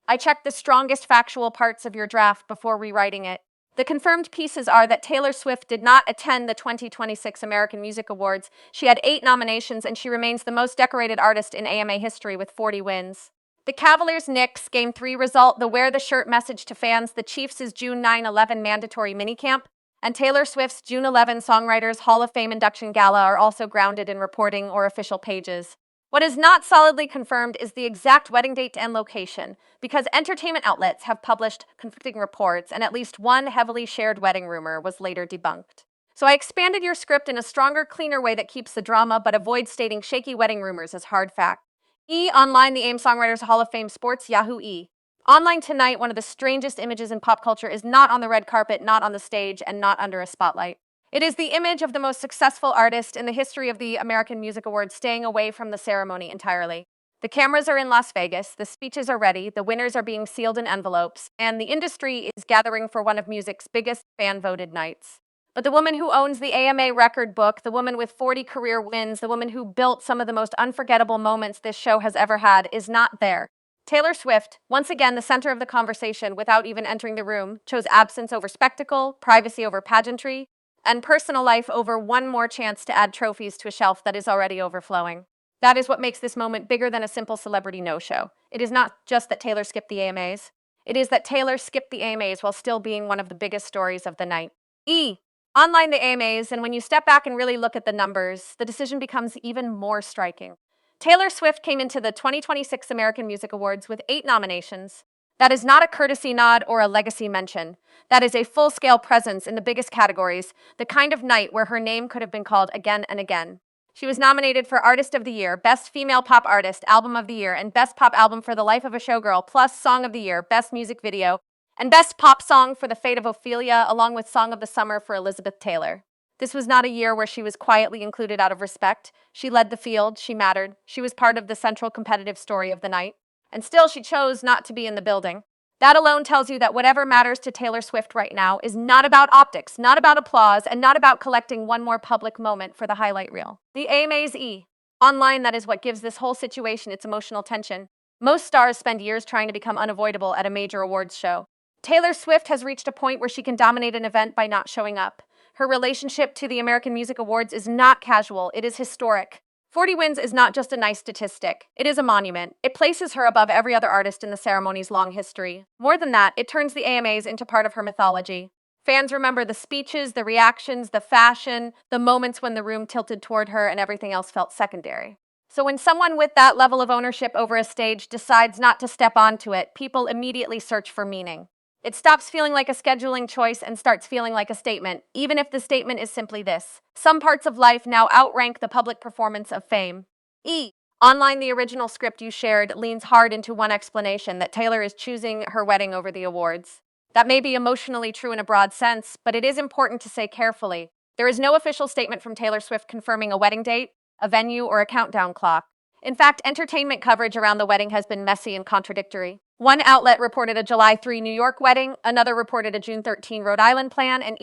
I checked the strongest factual parts of your draft before rewriting it. The confirmed pieces are that Taylor Swift did not attend the 2026 American Music Awards. She had 8 nominations, and she remains the most decorated artist in AMA history with 40 wins. The Cavaliers-Knicks Game 3 result, the Wear the Shirt message to fans, the Chiefs' June 9/11 mandatory minicamp, and Taylor Swift's June 11 Songwriters Hall of Fame induction gala are also grounded in reporting or official pages. What is not solidly confirmed is the exact wedding date and location, because entertainment outlets have published conflicting reports, and at least one heavily shared wedding rumor was later debunked. So I expanded your script in a stronger, cleaner way that keeps the drama but avoids stating shaky wedding rumors as hard fact. Online, the AIM Songwriters Hall of Fame Sports, Yahoo Online tonight, one of the strangest images in pop culture is not on the red carpet, not on the stage, and not under a spotlight. It is the image of the most successful artist in the history of the American Music Awards staying away from the ceremony entirely. The cameras are in Las Vegas, the speeches are ready, the winners are being sealed in envelopes, and the industry is gathering for one of music's biggest fan-voted nights. But the woman who owns the AMA record book, the woman with 40 career wins, the woman who built some of the most unforgettable moments this show has ever had, is not there. Taylor Swift, once again the center of the conversation without even entering the room, chose absence over spectacle, privacy over pageantry, and personal life over one more chance to add trophies to a shelf that is already overflowing. That is what makes this moment bigger than a simple celebrity no-show. It is not just that Taylor skipped the AMAs. It is that Taylor skipped the AMAs while still being one of the biggest stories of the night. Online, the AMAs, and when you step back and really look at the numbers, the decision becomes even more striking. Taylor Swift came into the 2026 American Music Awards with 8 nominations. That is not a courtesy nod or a legacy mention. That is a full-scale presence in the biggest categories, the kind of night where her name could have been called again and again. She was nominated for Artist of the Year, Best Female Pop Artist, Album of the Year, and Best Pop Album for The Life of a Showgirl, plus Song of the Year, Best Music Video, and Best Pop Song for The Fate of Ophelia, along with Song of the Summer for Elizabeth Taylor. This was not a year where she was quietly included out of respect. She led the field, she mattered, she was part of the central competitive story of the night. And still, she chose not to be in the building. That alone tells you that whatever matters to Taylor Swift right now is not about optics, not about applause, and not about collecting one more public moment for the highlight reel. The AMAs Online, that is what gives this whole situation its emotional tension. Most stars spend years trying to become unavoidable at a major awards show. Taylor Swift has reached a point where she can dominate an event by not showing up. Her relationship to the American Music Awards is not casual, it is historic. 40 wins is not just a nice statistic. It is a monument. It places her above every other artist in the ceremony's long history. More than that, it turns the AMAs into part of her mythology. Fans remember the speeches, the reactions, the fashion, the moments when the room tilted toward her and everything else felt secondary. So when someone with that level of ownership over a stage decides not to step onto it, people immediately search for meaning. It stops feeling like a scheduling choice and starts feeling like a statement, even if the statement is simply this: some parts of life now outrank the public performance of fame. Online, the original script you shared leans hard into one explanation, that Taylor is choosing her wedding over the awards. That may be emotionally true in a broad sense, but it is important to say carefully. There is no official statement from Taylor Swift confirming a wedding date, a venue, or a countdown clock. In fact, entertainment coverage around the wedding has been messy and contradictory. One outlet reported a July 3 New York wedding, another reported a June 13 Rhode Island plan, and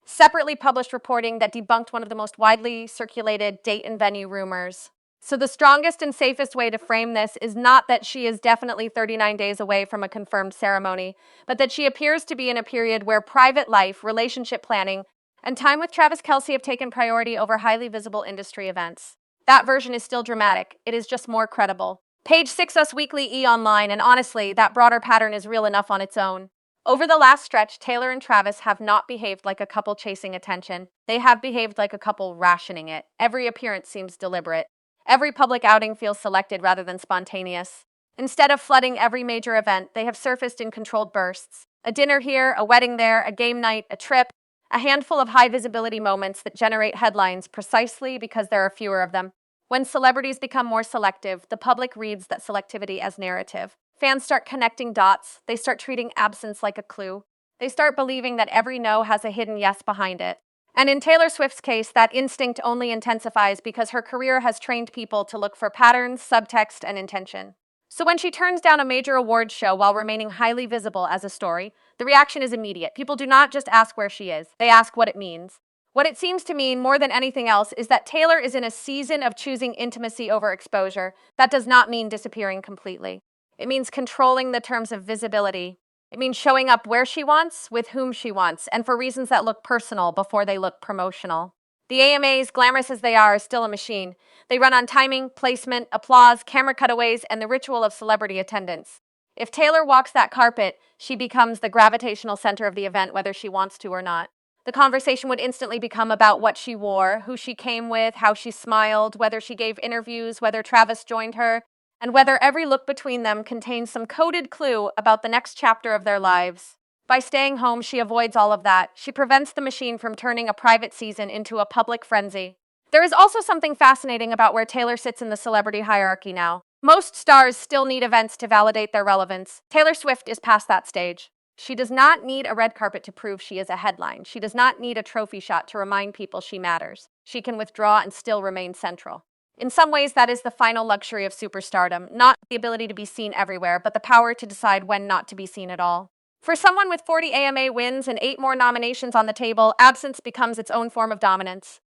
separately published reporting that debunked one of the most widely circulated date and venue rumors. So the strongest and safest way to frame this is not that she is definitely 39 days away from a confirmed ceremony, but that she appears to be in a period where private life, relationship planning, and time with Travis Kelce have taken priority over highly visible industry events. That version is still dramatic. It is just more credible. Page 6 Us Weekly Online, and honestly, that broader pattern is real enough on its own. Over the last stretch, Taylor and Travis have not behaved like a couple chasing attention. They have behaved like a couple rationing it. Every appearance seems deliberate. Every public outing feels selected rather than spontaneous. Instead of flooding every major event, they have surfaced in controlled bursts. A dinner here, a wedding there, a game night, a trip, a handful of high-visibility moments that generate headlines precisely because there are fewer of them. When celebrities become more selective, the public reads that selectivity as narrative. Fans start connecting dots. They start treating absence like a clue. They start believing that every no has a hidden yes behind it. And in Taylor Swift's case, that instinct only intensifies because her career has trained people to look for patterns, subtext, and intention. So when she turns down a major awards show while remaining highly visible as a story, the reaction is immediate. People do not just ask where she is, they ask what it means. What it seems to mean more than anything else is that Taylor is in a season of choosing intimacy over exposure. That does not mean disappearing completely. It means controlling the terms of visibility. It means showing up where she wants, with whom she wants, and for reasons that look personal before they look promotional. The AMAs, glamorous as they are still a machine. They run on timing, placement, applause, camera cutaways, and the ritual of celebrity attendance. If Taylor walks that carpet, she becomes the gravitational center of the event, whether she wants to or not. The conversation would instantly become about what she wore, who she came with, how she smiled, whether she gave interviews, whether Travis joined her, and whether every look between them contains some coded clue about the next chapter of their lives. By staying home, she avoids all of that. She prevents the machine from turning a private season into a public frenzy. There is also something fascinating about where Taylor sits in the celebrity hierarchy now. Most stars still need events to validate their relevance. Taylor Swift is past that stage. She does not need a red carpet to prove she is a headline. She does not need a trophy shot to remind people she matters. She can withdraw and still remain central. In some ways, that is the final luxury of superstardom, not the ability to be seen everywhere, but the power to decide when not to be seen at all. For someone with 40 AMA wins and 8 more nominations on the table, absence becomes its own form of dominance.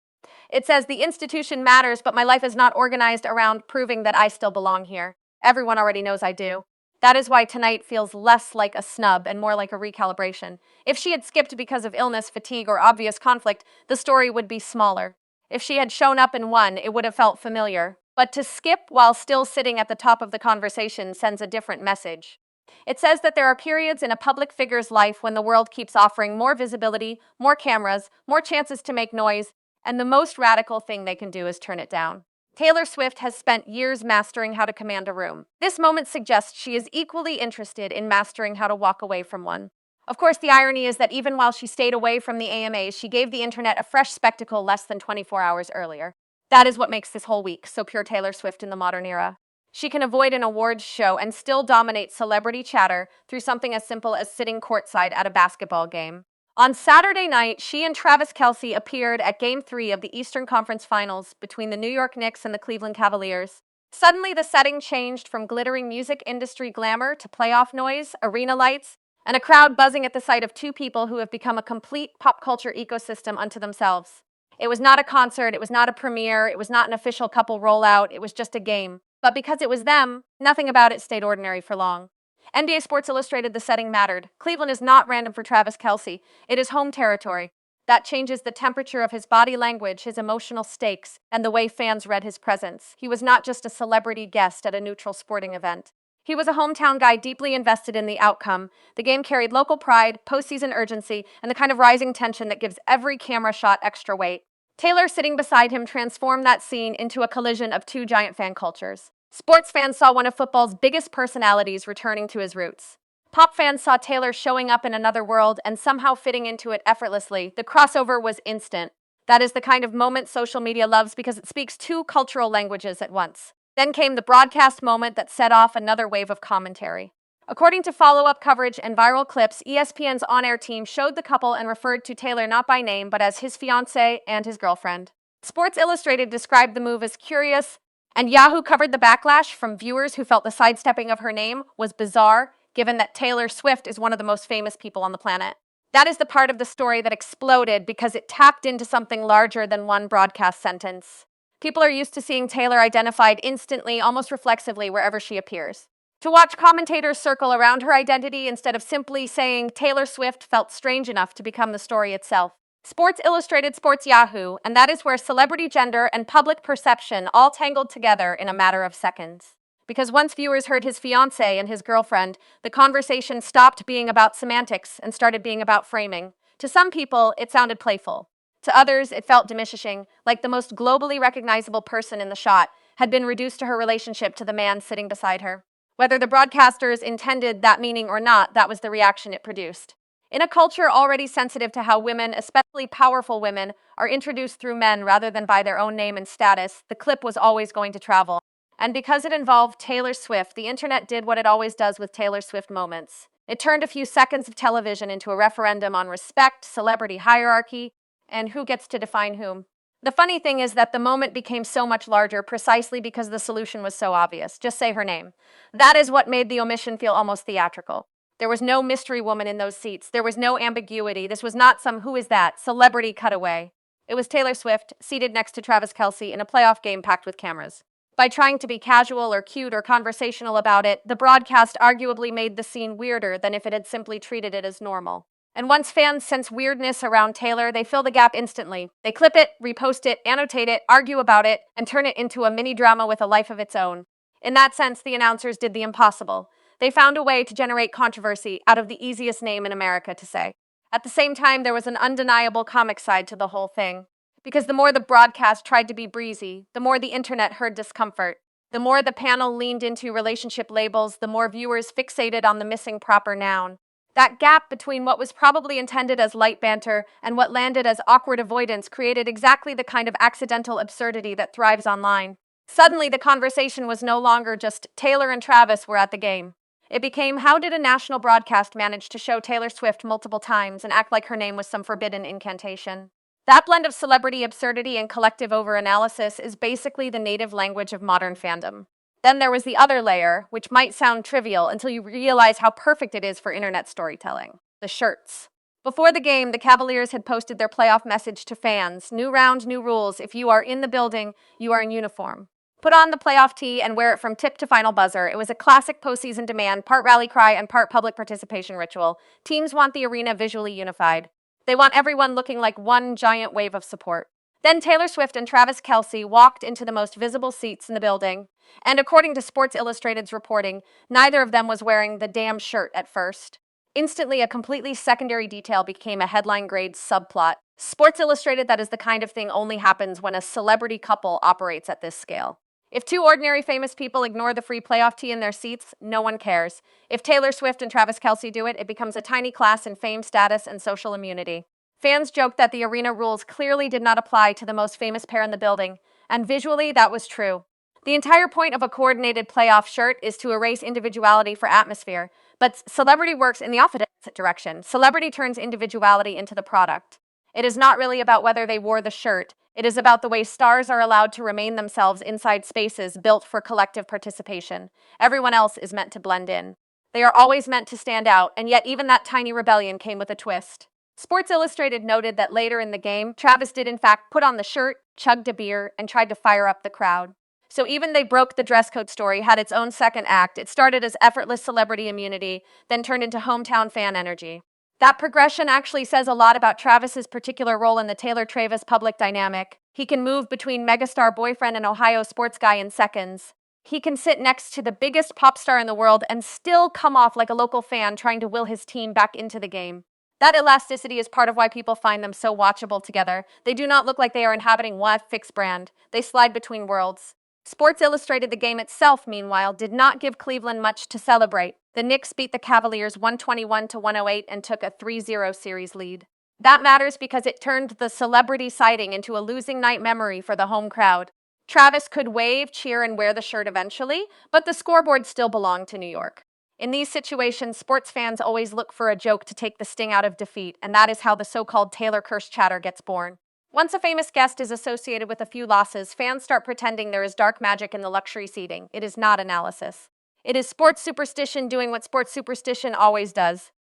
It says, the institution matters, but my life is not organized around proving that I still belong here. Everyone already knows I do. That is why tonight feels less like a snub and more like a recalibration. If she had skipped because of illness, fatigue, or obvious conflict, the story would be smaller. If she had shown up and won, it would have felt familiar. But to skip while still sitting at the top of the conversation sends a different message. It says that there are periods in a public figure's life when the world keeps offering more visibility, more cameras, more chances to make noise, and the most radical thing they can do is turn it down. Taylor Swift has spent years mastering how to command a room. This moment suggests she is equally interested in mastering how to walk away from one. Of course, the irony is that even while she stayed away from the AMAs, she gave the internet a fresh spectacle less than 24 hours earlier. That is what makes this whole week so pure Taylor Swift in the modern era. She can avoid an awards show and still dominate celebrity chatter through something as simple as sitting courtside at a basketball game. On Saturday night, she and Travis Kelce appeared at Game 3 of the Eastern Conference Finals between the New York Knicks and the Cleveland Cavaliers. Suddenly, the setting changed from glittering music industry glamour to playoff noise, arena lights, and a crowd buzzing at the sight of two people who have become a complete pop culture ecosystem unto themselves. It was not a concert, it was not a premiere, it was not an official couple rollout, it was just a game. But because it was them, nothing about it stayed ordinary for long. NBA Sports Illustrated the setting mattered. Cleveland is not random for Travis Kelce. It is home territory. That changes the temperature of his body language, his emotional stakes, and the way fans read his presence. He was not just a celebrity guest at a neutral sporting event. He was a hometown guy deeply invested in the outcome. The game carried local pride, postseason urgency, and the kind of rising tension that gives every camera shot extra weight. Taylor sitting beside him transformed that scene into a collision of two giant fan cultures. Sports fans saw one of football's biggest personalities returning to his roots. Pop fans saw Taylor showing up in another world and somehow fitting into it effortlessly. The crossover was instant. That is the kind of moment social media loves because it speaks two cultural languages at once. Then came the broadcast moment that set off another wave of commentary. According to follow-up coverage and viral clips, ESPN's on-air team showed the couple and referred to Taylor not by name, but as his fiancée and his girlfriend. Sports Illustrated described the move as curious, and Yahoo covered the backlash from viewers who felt the sidestepping of her name was bizarre, given that Taylor Swift is one of the most famous people on the planet. That is the part of the story that exploded because it tapped into something larger than one broadcast sentence. People are used to seeing Taylor identified instantly, almost reflexively, wherever she appears. To watch commentators circle around her identity instead of simply saying Taylor Swift felt strange enough to become the story itself. Sports Illustrated, Sports Yahoo, and that is where celebrity gender and public perception all tangled together in a matter of seconds. Because once viewers heard his fiancée and his girlfriend, the conversation stopped being about semantics and started being about framing. To some people, it sounded playful. To others, it felt diminishing, like the most globally recognizable person in the shot had been reduced to her relationship to the man sitting beside her. Whether the broadcasters intended that meaning or not, that was the reaction it produced. In a culture already sensitive to how women, especially powerful women, are introduced through men rather than by their own name and status, the clip was always going to travel. And because it involved Taylor Swift, the internet did what it always does with Taylor Swift moments. It turned a few seconds of television into a referendum on respect, celebrity hierarchy, and who gets to define whom. The funny thing is that the moment became so much larger precisely because the solution was so obvious. Just say her name. That is what made the omission feel almost theatrical. There was no mystery woman in those seats. There was no ambiguity. This was not some who is that celebrity cutaway. It was Taylor Swift, seated next to Travis Kelce in a playoff game packed with cameras. By trying to be casual or cute or conversational about it, the broadcast arguably made the scene weirder than if it had simply treated it as normal. And once fans sense weirdness around Taylor, they fill the gap instantly. They clip it, repost it, annotate it, argue about it, and turn it into a mini drama with a life of its own. In that sense, the announcers did the impossible. They found a way to generate controversy out of the easiest name in America to say. At the same time, there was an undeniable comic side to the whole thing. Because the more the broadcast tried to be breezy, the more the internet heard discomfort. The more the panel leaned into relationship labels, the more viewers fixated on the missing proper noun. That gap between what was probably intended as light banter and what landed as awkward avoidance created exactly the kind of accidental absurdity that thrives online. Suddenly, the conversation was no longer just Taylor and Travis were at the game. It became, how did a national broadcast manage to show Taylor Swift multiple times and act like her name was some forbidden incantation? That blend of celebrity absurdity and collective overanalysis is basically the native language of modern fandom. Then there was the other layer, which might sound trivial until you realize how perfect it is for internet storytelling: the shirts. Before the game, the Cavaliers had posted their playoff message to fans: new round, new rules. If you are in the building, you are in uniform. Put on the playoff tee and wear it from tip to final buzzer. It was a classic postseason demand, part rally cry and part public participation ritual. Teams want the arena visually unified. They want everyone looking like one giant wave of support. Then Taylor Swift and Travis Kelce walked into the most visible seats in the building, and according to Sports Illustrated's reporting, neither of them was wearing the damn shirt at first. Instantly, a completely secondary detail became a headline-grade subplot. Sports Illustrated, that is the kind of thing only happens when a celebrity couple operates at this scale. If two ordinary famous people ignore the free playoff tee in their seats, no one cares. If Taylor Swift and Travis Kelce do it, it becomes a tiny class in fame, status, and social immunity. Fans joked that the arena rules clearly did not apply to the most famous pair in the building, and visually, that was true. The entire point of a coordinated playoff shirt is to erase individuality for atmosphere, but celebrity works in the opposite direction. Celebrity turns individuality into the product. It is not really about whether they wore the shirt. It is about the way stars are allowed to remain themselves inside spaces built for collective participation. Everyone else is meant to blend in. They are always meant to stand out, and yet even that tiny rebellion came with a twist. Sports Illustrated noted that later in the game, Travis did in fact put on the shirt, chugged a beer, and tried to fire up the crowd. So even they broke the dress code story had its own second act. It started as effortless celebrity immunity, then turned into hometown fan energy. That progression actually says a lot about Travis's particular role in the Taylor-Travis public dynamic. He can move between megastar boyfriend and Ohio sports guy in seconds. He can sit next to the biggest pop star in the world and still come off like a local fan trying to will his team back into the game. That elasticity is part of why people find them so watchable together. They do not look like they are inhabiting one fixed brand. They slide between worlds. Sports Illustrated, the game itself, meanwhile, did not give Cleveland much to celebrate. The Knicks beat the Cavaliers 121-108 and took a 3-0 series lead. That matters because it turned the celebrity sighting into a losing night memory for the home crowd. Travis could wave, cheer, and wear the shirt eventually, but the scoreboard still belonged to New York. In these situations, sports fans always look for a joke to take the sting out of defeat, and that is how the so-called Taylor curse chatter gets born. Once a famous guest is associated with a few losses, fans start pretending there is dark magic in the luxury seating. It is not analysis. It is sports superstition doing what sports superstition always does: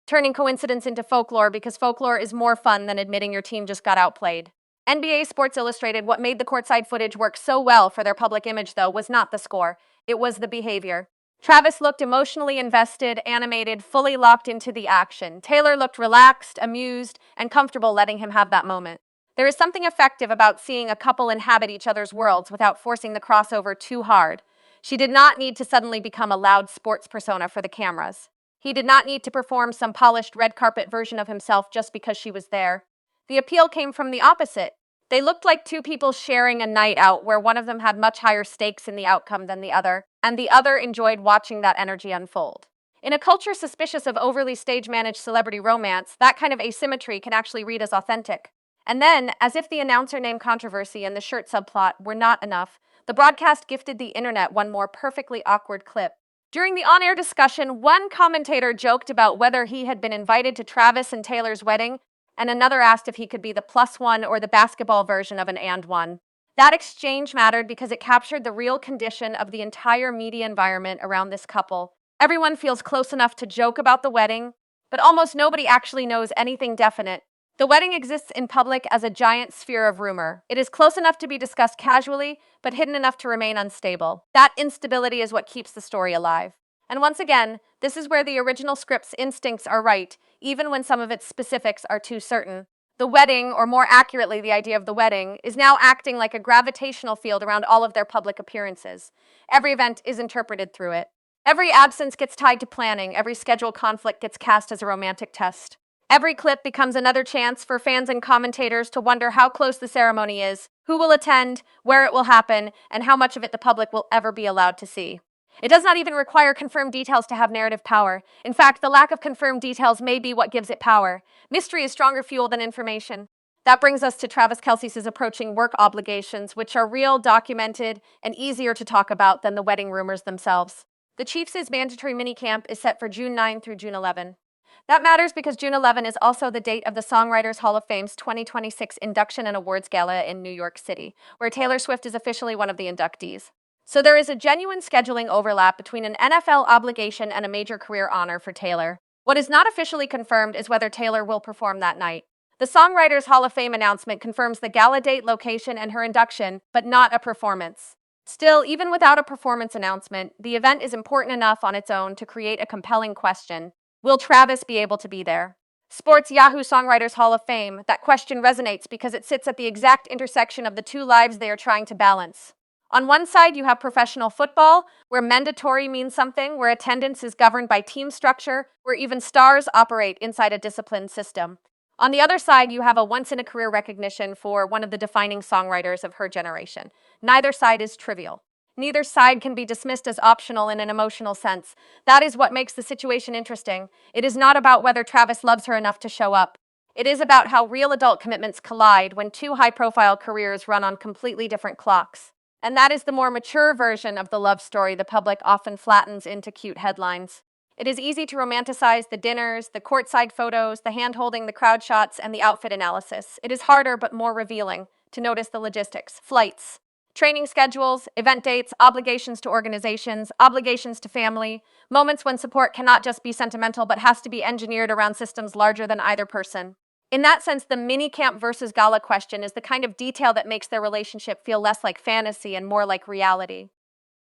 turning coincidence into folklore, because folklore is more fun than admitting your team just got outplayed. NBA Sports Illustrated, what made the courtside footage work so well for their public image, though, was not the score. It was the behavior. Travis looked emotionally invested, animated, fully locked into the action. Taylor looked relaxed, amused, and comfortable letting him have that moment. There is something effective about seeing a couple inhabit each other's worlds without forcing the crossover too hard. She did not need to suddenly become a loud sports persona for the cameras. He did not need to perform some polished red carpet version of himself just because she was there. The appeal came from the opposite. They looked like two people sharing a night out where one of them had much higher stakes in the outcome than the other, and the other enjoyed watching that energy unfold. In a culture suspicious of overly stage-managed celebrity romance, that kind of asymmetry can actually read as authentic. And then, as if the announcer name controversy and the shirt subplot were not enough, the broadcast gifted the internet one more perfectly awkward clip. During the on-air discussion, one commentator joked about whether he had been invited to Travis and Taylor's wedding, and another asked if he could be the +1 or the basketball version of an and one. That exchange mattered because it captured the real condition of the entire media environment around this couple. Everyone feels close enough to joke about the wedding, but almost nobody actually knows anything definite. The wedding exists in public as a giant sphere of rumor. It is close enough to be discussed casually, but hidden enough to remain unstable. That instability is what keeps the story alive. And once again, this is where the original script's instincts are right, even when some of its specifics are too certain. The wedding, or more accurately, the idea of the wedding, is now acting like a gravitational field around all of their public appearances. Every event is interpreted through it. Every absence gets tied to planning, every schedule conflict gets cast as a romantic test. Every clip becomes another chance for fans and commentators to wonder how close the ceremony is, who will attend, where it will happen, and how much of it the public will ever be allowed to see. It does not even require confirmed details to have narrative power. In fact, the lack of confirmed details may be what gives it power. Mystery is stronger fuel than information. That brings us to Travis Kelce's approaching work obligations, which are real, documented, and easier to talk about than the wedding rumors themselves. The Chiefs' mandatory minicamp is set for June 9 through June 11. That matters because June 11 is also the date of the Songwriters Hall of Fame's 2026 Induction and Awards Gala in New York City, where Taylor Swift is officially one of the inductees. So there is a genuine scheduling overlap between an NFL obligation and a major career honor for Taylor. What is not officially confirmed is whether Taylor will perform that night. The Songwriters Hall of Fame announcement confirms the gala date, location, and her induction, but not a performance. Still, even without a performance announcement, the event is important enough on its own to create a compelling question. Will Travis be able to be there? Sports Yahoo Songwriters Hall of Fame. That question resonates because it sits at the exact intersection of the two lives they are trying to balance. On one side, you have professional football, where mandatory means something, where attendance is governed by team structure, where even stars operate inside a disciplined system. On the other side, you have a once-in-a-career recognition for one of the defining songwriters of her generation. Neither side is trivial. Neither side can be dismissed as optional in an emotional sense. That is what makes the situation interesting. It is not about whether Travis loves her enough to show up. It is about how real adult commitments collide when two high-profile careers run on completely different clocks. And that is the more mature version of the love story the public often flattens into cute headlines. It is easy to romanticize the dinners, the courtside photos, the hand-holding, the crowd shots, and the outfit analysis. It is harder but more revealing to notice the logistics, flights, training schedules, event dates, obligations to organizations, obligations to family, moments when support cannot just be sentimental but has to be engineered around systems larger than either person. In that sense, the mini-camp versus gala question is the kind of detail that makes their relationship feel less like fantasy and more like reality.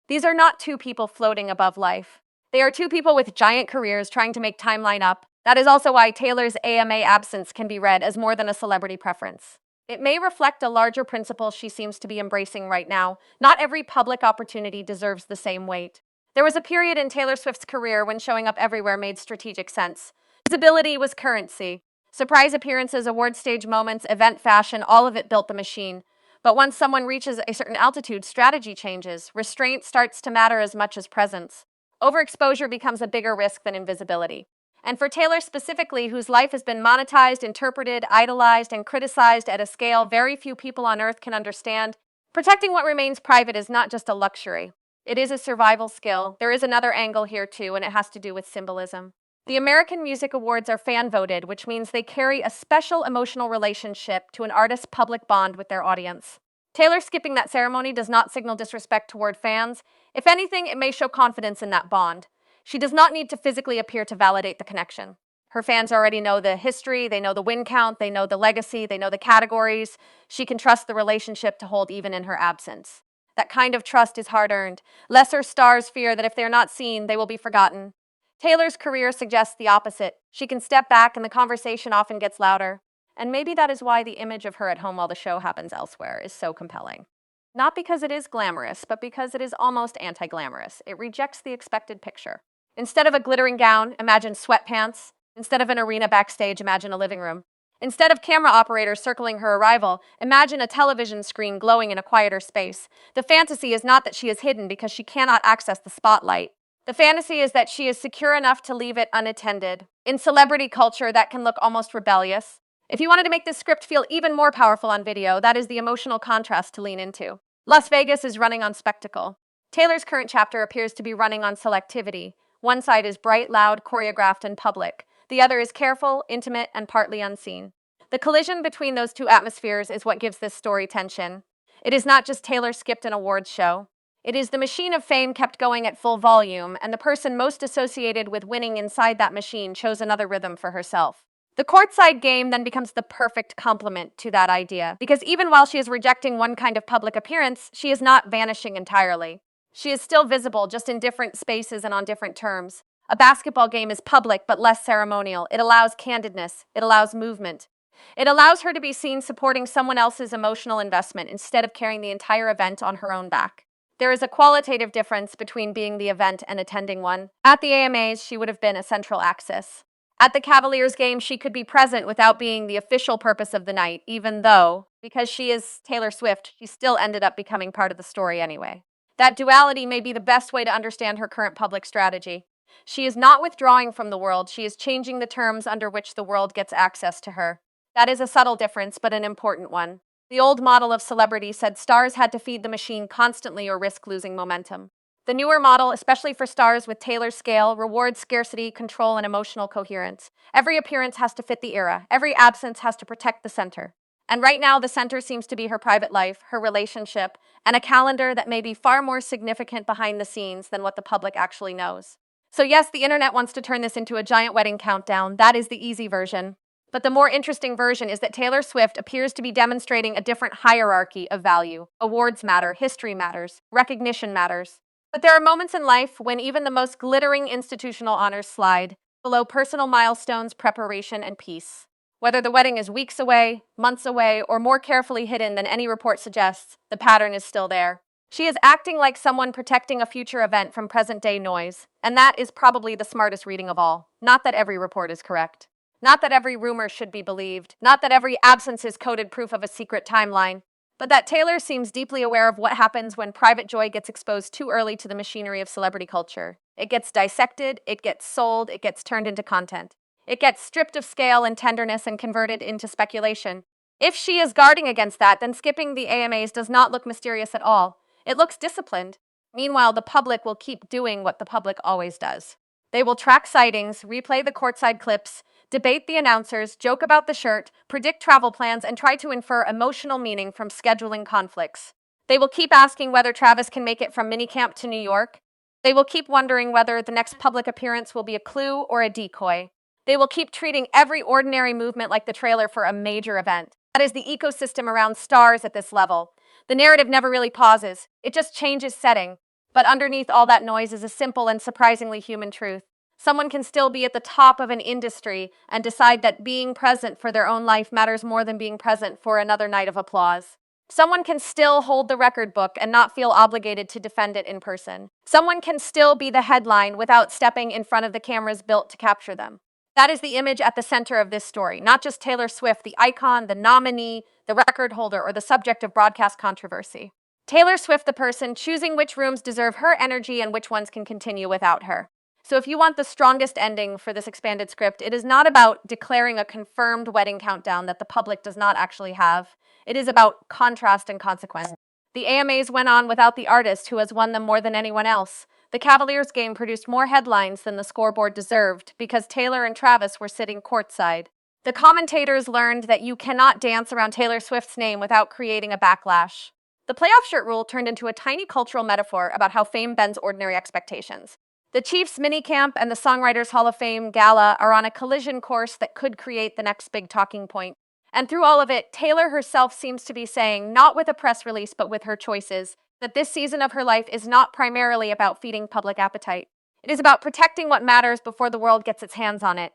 These are not two people floating above life. They are two people with giant careers trying to make time line up. That is also why Taylor's AMA absence can be read as more than a celebrity preference. It may reflect a larger principle she seems to be embracing right now. Not every public opportunity deserves the same weight. There was a period in Taylor Swift's career when showing up everywhere made strategic sense. Visibility was currency. Surprise appearances, award stage moments, event fashion, all of it built the machine. But once someone reaches a certain altitude, strategy changes. Restraint starts to matter as much as presence. Overexposure becomes a bigger risk than invisibility. And for Taylor specifically, whose life has been monetized, interpreted, idolized, and criticized at a scale very few people on Earth can understand, protecting what remains private is not just a luxury. It is a survival skill. There is another angle here too, and it has to do with symbolism. The American Music Awards are fan-voted, which means they carry a special emotional relationship to an artist's public bond with their audience. Taylor skipping that ceremony does not signal disrespect toward fans. If anything, it may show confidence in that bond. She does not need to physically appear to validate the connection. Her fans already know the history, they know the win count, they know the legacy, they know the categories. She can trust the relationship to hold even in her absence. That kind of trust is hard-earned. Lesser stars fear that if they're not seen, they will be forgotten. Taylor's career suggests the opposite. She can step back and the conversation often gets louder. And maybe that is why the image of her at home while the show happens elsewhere is so compelling. Not because it is glamorous, but because it is almost anti-glamorous. It rejects the expected picture. Instead of a glittering gown, imagine sweatpants. Instead of an arena backstage, imagine a living room. Instead of camera operators circling her arrival, imagine a television screen glowing in a quieter space. The fantasy is not that she is hidden because she cannot access the spotlight. The fantasy is that she is secure enough to leave it unattended. In celebrity culture, that can look almost rebellious. If you wanted to make this script feel even more powerful on video, that is the emotional contrast to lean into. Las Vegas is running on spectacle. Taylor's current chapter appears to be running on selectivity. One side is bright, loud, choreographed, and public. The other is careful, intimate, and partly unseen. The collision between those two atmospheres is what gives this story tension. It is not just Taylor skipped an awards show. It is the machine of fame kept going at full volume, and the person most associated with winning inside that machine chose another rhythm for herself. The courtside game then becomes the perfect complement to that idea, because even while she is rejecting one kind of public appearance, she is not vanishing entirely. She is still visible, just in different spaces and on different terms. A basketball game is public but less ceremonial. It allows candidness. It allows movement. It allows her to be seen supporting someone else's emotional investment instead of carrying the entire event on her own back. There is a qualitative difference between being the event and attending one. At the AMAs, she would have been a central axis. At the Cavaliers game, she could be present without being the official purpose of the night, even though, because she is Taylor Swift, she still ended up becoming part of the story anyway. That duality may be the best way to understand her current public strategy. She is not withdrawing from the world, she is changing the terms under which the world gets access to her. That is a subtle difference, but an important one. The old model of celebrity said stars had to feed the machine constantly or risk losing momentum. The newer model, especially for stars with Taylor's scale, rewards scarcity, control, and emotional coherence. Every appearance has to fit the era. Every absence has to protect the center. And right now, the center seems to be her private life, her relationship, and a calendar that may be far more significant behind the scenes than what the public actually knows. So yes, the internet wants to turn this into a giant wedding countdown. That is the easy version. But the more interesting version is that Taylor Swift appears to be demonstrating a different hierarchy of value. Awards matter, history matters, recognition matters. But there are moments in life when even the most glittering institutional honors slide below personal milestones, preparation, and peace. Whether the wedding is weeks away, months away, or more carefully hidden than any report suggests, the pattern is still there. She is acting like someone protecting a future event from present-day noise, and that is probably the smartest reading of all. Not that every report is correct. Not that every rumor should be believed. Not that every absence is coded proof of a secret timeline. But that Taylor seems deeply aware of what happens when private joy gets exposed too early to the machinery of celebrity culture. It gets dissected, it gets sold, it gets turned into content. It gets stripped of scale and tenderness and converted into speculation. If she is guarding against that, then skipping the AMAs does not look mysterious at all. It looks disciplined. Meanwhile, the public will keep doing what the public always does. They will track sightings, replay the courtside clips, debate the announcers, joke about the shirt, predict travel plans, and try to infer emotional meaning from scheduling conflicts. They will keep asking whether Travis can make it from minicamp to New York. They will keep wondering whether the next public appearance will be a clue or a decoy. They will keep treating every ordinary movement like the trailer for a major event. That is the ecosystem around stars at this level. The narrative never really pauses. It just changes setting. But underneath all that noise is a simple and surprisingly human truth. Someone can still be at the top of an industry and decide that being present for their own life matters more than being present for another night of applause. Someone can still hold the record book and not feel obligated to defend it in person. Someone can still be the headline without stepping in front of the cameras built to capture them. That is the image at the center of this story, not just Taylor Swift, the icon, the nominee, the record holder, or the subject of broadcast controversy. Taylor Swift, the person choosing which rooms deserve her energy and which ones can continue without her. So if you want the strongest ending for this expanded script, it is not about declaring a confirmed wedding countdown that the public does not actually have. It is about contrast and consequence. The AMAs went on without the artist who has won them more than anyone else. The Cavaliers game produced more headlines than the scoreboard deserved because Taylor and Travis were sitting courtside. The commentators learned that you cannot dance around Taylor Swift's name without creating a backlash. The playoff shirt rule turned into a tiny cultural metaphor about how fame bends ordinary expectations. The Chiefs minicamp and the Songwriters Hall of Fame gala are on a collision course that could create the next big talking point. And through all of it, Taylor herself seems to be saying, not with a press release but with her choices, that this season of her life is not primarily about feeding public appetite. It is about protecting what matters before the world gets its hands on it.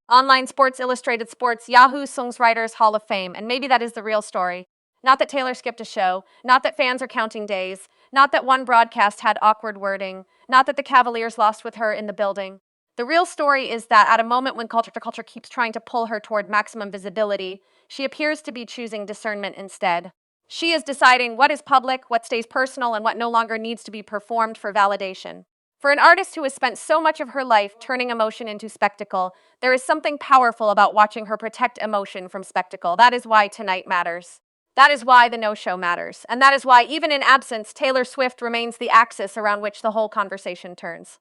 Online Sports Illustrated Sports, Yahoo Songwriters Hall of Fame, and maybe that is the real story. Not that Taylor skipped a show, not that fans are counting days, not that one broadcast had awkward wording, not that the Cavaliers lost with her in the building. The real story is that at a moment when culture keeps trying to pull her toward maximum visibility, she appears to be choosing discernment instead. She is deciding what is public, what stays personal, and what no longer needs to be performed for validation. For an artist who has spent so much of her life turning emotion into spectacle, there is something powerful about watching her protect emotion from spectacle. That is why tonight matters. That is why the no-show matters. And that is why, even in absence, Taylor Swift remains the axis around which the whole conversation turns.